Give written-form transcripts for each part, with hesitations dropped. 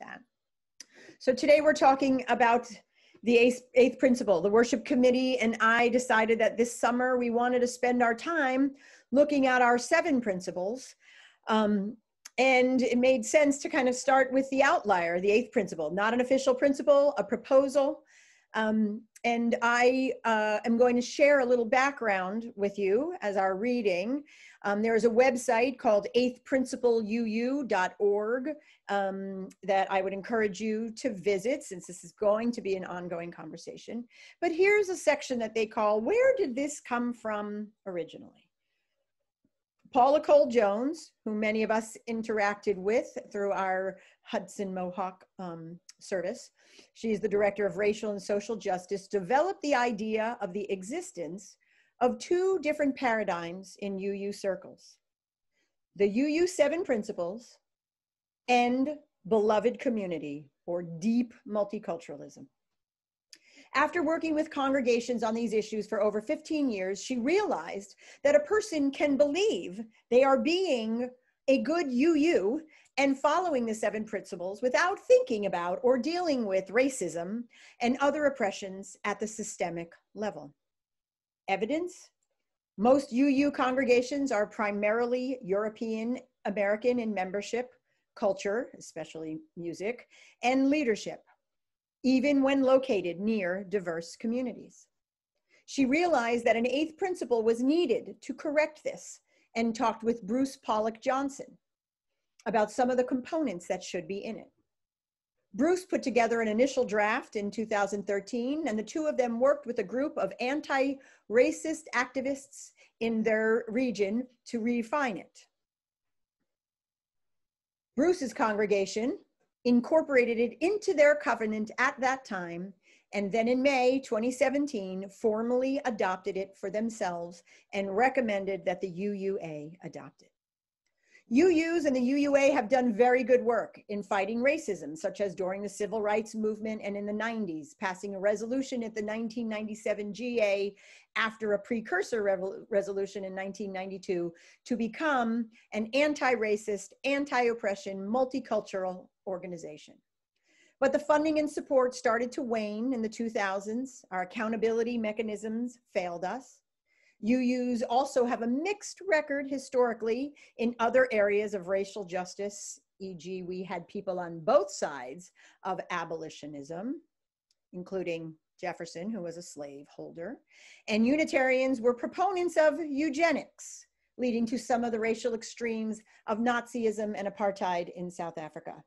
that. So today we're talking about the eighth principle. The worship committee and I decided that this summer we wanted to spend our time looking at our 7 principles. And it made sense to kind of start with the outlier, the 8th principle, not an official principle, a proposal. And I am going to share a little background with you as our reading. There is a website called 8thprincipleuu.org that I would encourage you to visit, since this is going to be an ongoing conversation. But here's a section that they call, "Where did this come from originally?" Paula Cole-Jones, who many of us interacted with through our Hudson Mohawk service, she's the director of racial and social justice, developed the idea of the existence of 2 different paradigms in UU circles: the UU 7 principles and beloved community, or deep multiculturalism. After working with congregations on these issues for over 15 years, she realized that a person can believe they are being a good UU and following the 7 principles without thinking about or dealing with racism and other oppressions at the systemic level. Evidence: most UU congregations are primarily European American in membership, culture, especially music, and leadership, even when located near diverse communities. She realized that an 8th principle was needed to correct this and talked with Bruce Pollock Johnson about some of the components that should be in it. Bruce put together an initial draft in 2013, and the 2 of them worked with a group of anti-racist activists in their region to refine it. Bruce's congregation incorporated it into their covenant at that time, and then in May 2017, formally adopted it for themselves and recommended that the UUA adopt it. UUs and the UUA have done very good work in fighting racism, such as during the civil rights movement and in the 90s, passing a resolution at the 1997 GA after a precursor resolution in 1992 to become an anti-racist, anti-oppression, multicultural organization. But the funding and support started to wane in the 2000s. Our accountability mechanisms failed us. UUs also have a mixed record historically in other areas of racial justice, e.g. we had people on both sides of abolitionism, including Jefferson, who was a slaveholder, and Unitarians were proponents of eugenics, leading to some of the racial extremes of Nazism and apartheid in South Africa.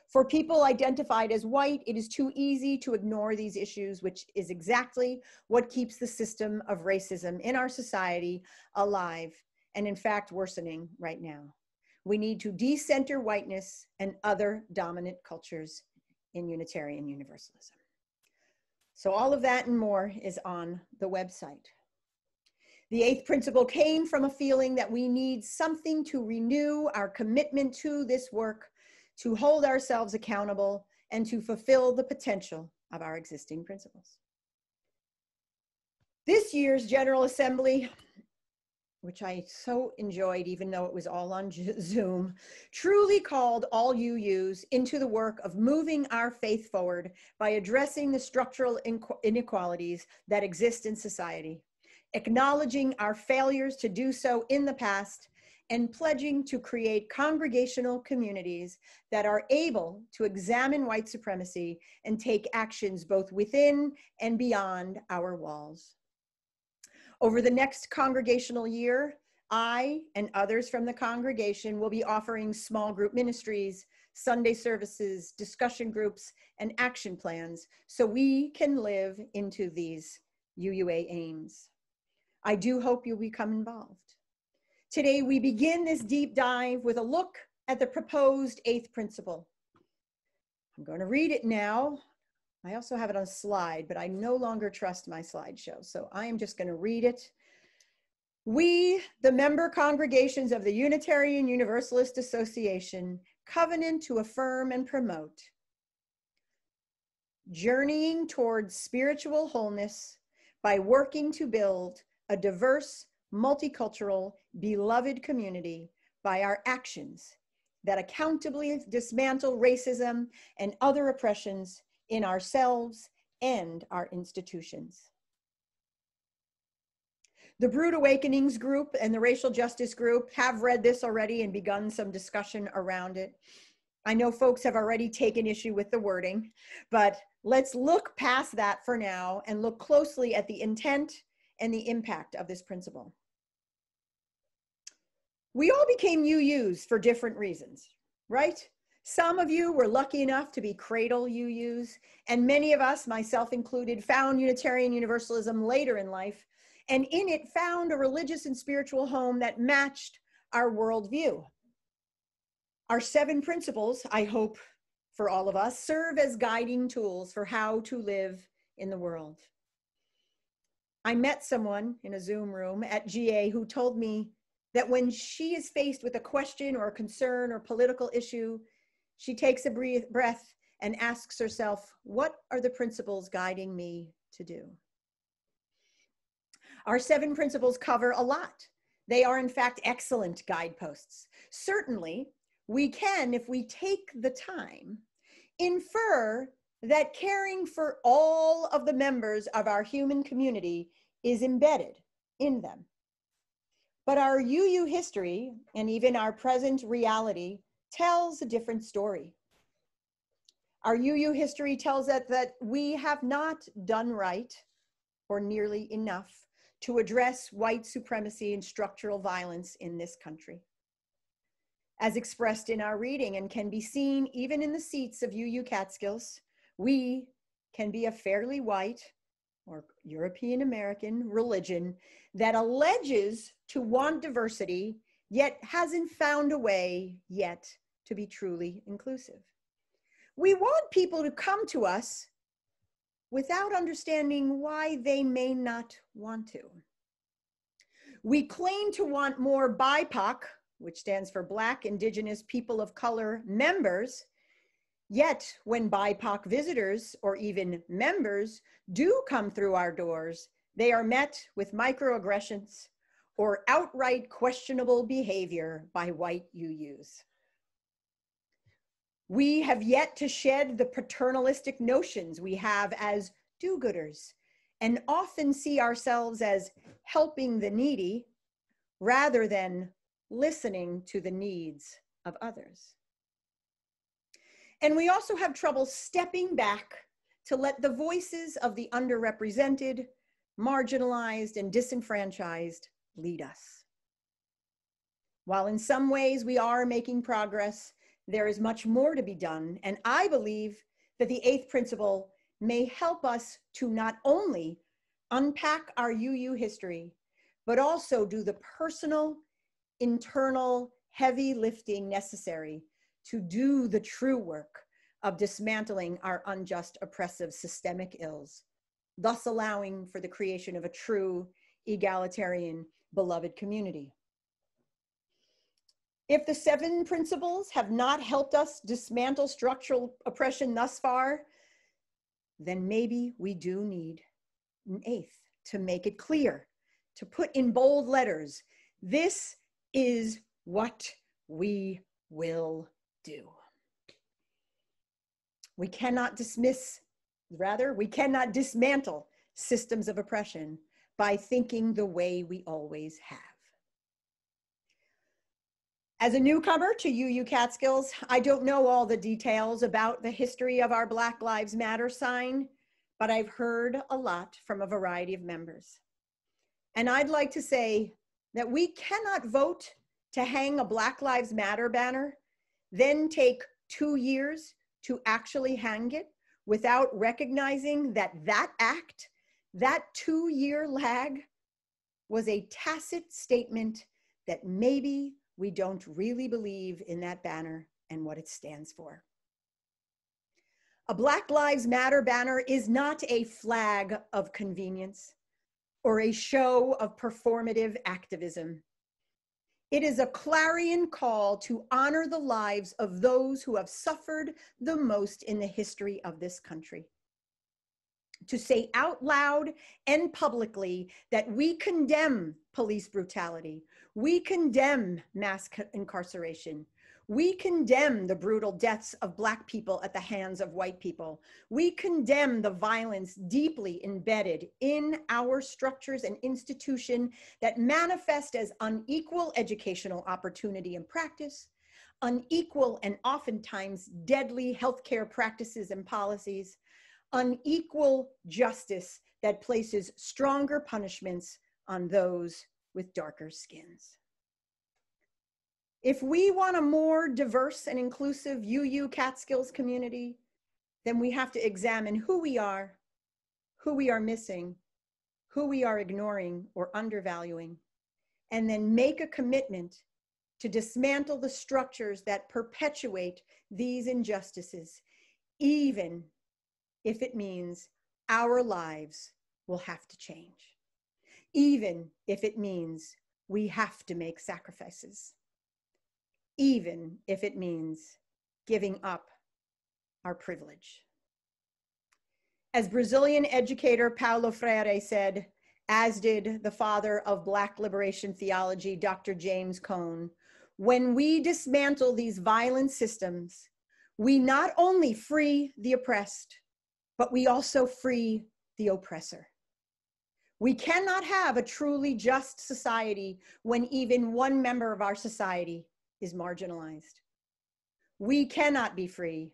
For people identified as white, it is too easy to ignore these issues, which is exactly what keeps the system of racism in our society alive, and in fact worsening right now. We need to decenter whiteness and other dominant cultures in Unitarian Universalism. So all of that and more is on the website. The 8th principle came from a feeling that we need something to renew our commitment to this work, to hold ourselves accountable, and to fulfill the potential of our existing principles. This year's General Assembly, which I so enjoyed even though it was all on Zoom, truly called all UUs into the work of moving our faith forward by addressing the structural inequalities that exist in society, acknowledging our failures to do so in the past, and pledging to create congregational communities that are able to examine white supremacy and take actions both within and beyond our walls. Over the next congregational year, I and others from the congregation will be offering small group ministries, Sunday services, discussion groups, and action plans so we can live into these UUA aims. I do hope you'll become involved. Today, we begin this deep dive with a look at the proposed 8th principle. I'm going to read it now. I also have it on a slide, but I no longer trust my slideshow, so I am just going to read it. We, the member congregations of the Unitarian Universalist Association, covenant to affirm and promote, journeying towards spiritual wholeness by working to build a diverse, multicultural, beloved community by our actions that accountably dismantle racism and other oppressions in ourselves and our institutions. The Brood Awakenings group and the Racial Justice group have read this already and begun some discussion around it. I know folks have already taken issue with the wording, but let's look past that for now and look closely at the intent and the impact of this principle. We all became UUs for different reasons, right? Some of you were lucky enough to be cradle UUs, and many of us, myself included, found Unitarian Universalism later in life, and in it found a religious and spiritual home that matched our worldview. Our 7 principles, I hope for all of us, serve as guiding tools for how to live in the world. I met someone in a Zoom room at GA who told me that when she is faced with a question or a concern or political issue, she takes a breath and asks herself, what are the principles guiding me to do? Our 7 principles cover a lot. They are in fact excellent guideposts. Certainly, we can, if we take the time, infer that caring for all of the members of our human community is embedded in them. But our UU history and even our present reality tells a different story. Our UU history tells us that we have not done right or nearly enough to address white supremacy and structural violence in this country. As expressed in our reading and can be seen even in the seats of UU Catskills, we can be a fairly white or European American religion that alleges to want diversity, yet hasn't found a way yet to be truly inclusive. We want people to come to us without understanding why they may not want to. We claim to want more BIPOC, which stands for Black, Indigenous, People of Color members, yet when BIPOC visitors or even members do come through our doors, they are met with microaggressions or outright questionable behavior by white UUs. We have yet to shed the paternalistic notions we have as do-gooders and often see ourselves as helping the needy rather than listening to the needs of others. And we also have trouble stepping back to let the voices of the underrepresented, marginalized, and disenfranchised lead us. While in some ways we are making progress, there is much more to be done, and I believe that the 8th principle may help us to not only unpack our UU history, but also do the personal, internal, heavy lifting necessary to do the true work of dismantling our unjust, oppressive, systemic ills, thus allowing for the creation of a true, egalitarian, beloved community. If the 7 principles have not helped us dismantle structural oppression thus far, then maybe we do need an 8th to make it clear, to put in bold letters, this is what we will do. We cannot we cannot dismantle systems of oppression by thinking the way we always have. As a newcomer to UU Catskills, I don't know all the details about the history of our Black Lives Matter sign, but I've heard a lot from a variety of members. And I'd like to say that we cannot vote to hang a Black Lives Matter banner, then take 2 years to actually hang it without recognizing that that act, that 2-year lag, was a tacit statement that maybe we don't really believe in that banner and what it stands for. A Black Lives Matter banner is not a flag of convenience or a show of performative activism. It is a clarion call to honor the lives of those who have suffered the most in the history of this country. to say out loud and publicly that we condemn police brutality. We condemn mass incarceration. We condemn the brutal deaths of Black people at the hands of white people. We condemn the violence deeply embedded in our structures and institutions that manifest as unequal educational opportunity and practice, unequal and oftentimes deadly healthcare practices and policies, unequal justice that places stronger punishments on those with darker skins. If we want a more diverse and inclusive UU Catskills community, then we have to examine who we are missing, who we are ignoring or undervaluing, and then make a commitment to dismantle the structures that perpetuate these injustices, even if it means our lives will have to change, even if it means we have to make sacrifices, even if it means giving up our privilege. As Brazilian educator Paulo Freire said, as did the father of Black liberation theology, Dr. James Cone, when we dismantle these violent systems, we not only free the oppressed, but we also free the oppressor. We cannot have a truly just society when even one member of our society is marginalized. We cannot be free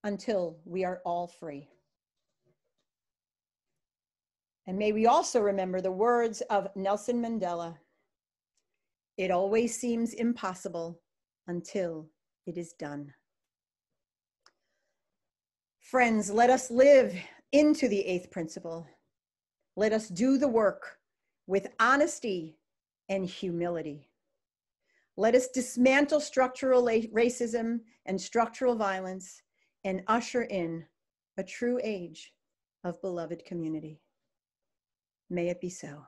until we are all free. And may we also remember the words of Nelson Mandela: "It always seems impossible until it is done." Friends, let us live into the eighth principle. Let us do the work with honesty and humility. Let us dismantle structural racism and structural violence and usher in a true age of beloved community. May it be so.